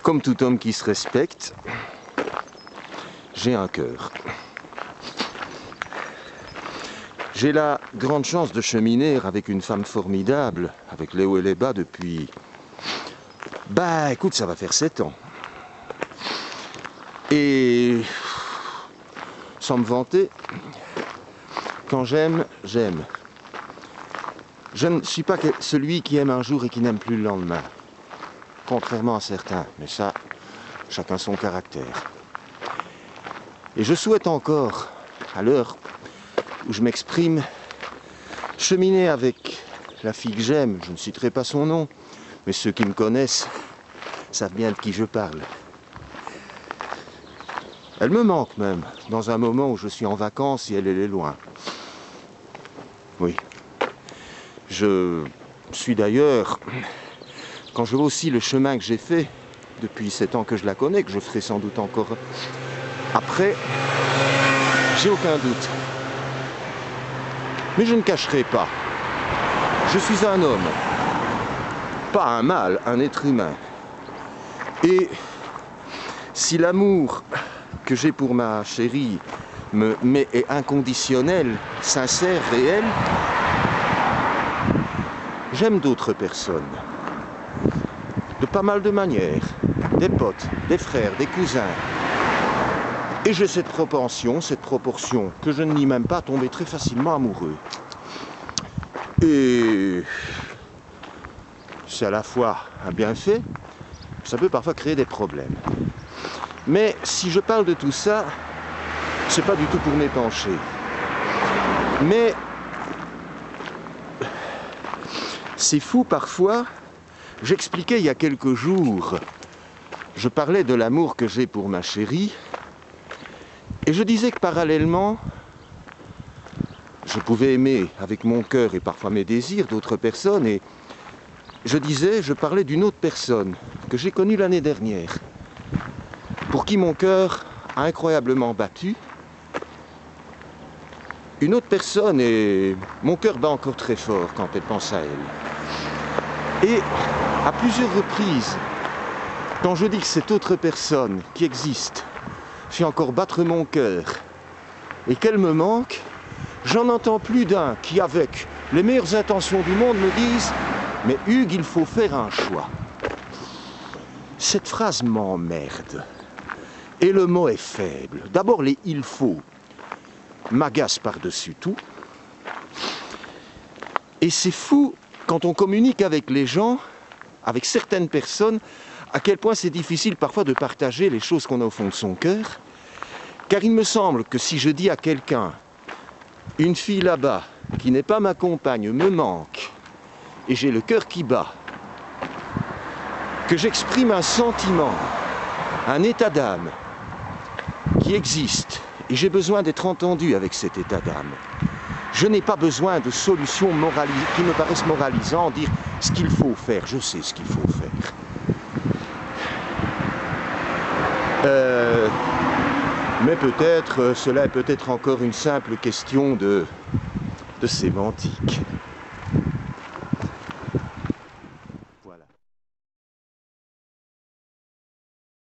Comme tout homme qui se respecte, j'ai un cœur. J'ai la grande chance de cheminer avec une femme formidable, avec les hauts et les bas depuis... Bah écoute, ça va faire 7 ans. Et... sans me vanter, quand j'aime, j'aime. Je ne suis pas celui qui aime un jour et qui n'aime plus le lendemain. Contrairement à certains, mais ça, chacun son caractère. Et je souhaite encore, à l'heure où je m'exprime, cheminer avec la fille que j'aime. Je ne citerai pas son nom, mais ceux qui me connaissent savent bien de qui je parle. Elle me manque même, dans un moment où je suis en vacances et elle est loin. Oui. Je suis d'ailleurs, quand je vois aussi le chemin que j'ai fait depuis 7 ans que je la connais, que je ferai sans doute encore après, j'ai aucun doute. Mais je ne cacherai pas, je suis un homme, pas un mâle, un être humain. Et si l'amour que j'ai pour ma chérie est inconditionnel, sincère, réel, j'aime d'autres personnes, de pas mal de manières, des potes, des frères, des cousins. Et j'ai cette proportion que je ne nie même pas à tomber très facilement amoureux. Et c'est à la fois un bienfait, ça peut parfois créer des problèmes. Mais si je parle de tout ça, c'est pas du tout pour m'épancher. Mais c'est fou parfois, j'expliquais il y a quelques jours, je parlais de l'amour que j'ai pour ma chérie, et je disais que parallèlement, je pouvais aimer avec mon cœur et parfois mes désirs d'autres personnes, et je parlais d'une autre personne que j'ai connue l'année dernière, pour qui mon cœur a incroyablement battu. Une autre personne, et mon cœur bat encore très fort quand elle pense à elle. Et à plusieurs reprises, quand je dis que cette autre personne qui existe fait encore battre mon cœur et qu'elle me manque, j'en entends plus d'un qui, avec les meilleures intentions du monde, me disent « Mais Hugues, il faut faire un choix ». Cette phrase m'emmerde. Et le mot est faible. D'abord, les « il faut » m'agacent par-dessus tout. Et c'est fou, quand on communique avec les gens, avec certaines personnes, à quel point c'est difficile parfois de partager les choses qu'on a au fond de son cœur. Car il me semble que si je dis à quelqu'un, une fille là-bas, qui n'est pas ma compagne, me manque, et j'ai le cœur qui bat, que j'exprime un sentiment, un état d'âme qui existe, et j'ai besoin d'être entendu avec cet état d'âme. Je n'ai pas besoin de solutions qui me paraissent moralisantes, dire ce qu'il faut faire, je sais ce qu'il faut faire. Mais peut-être, cela est peut-être encore une simple question de sémantique.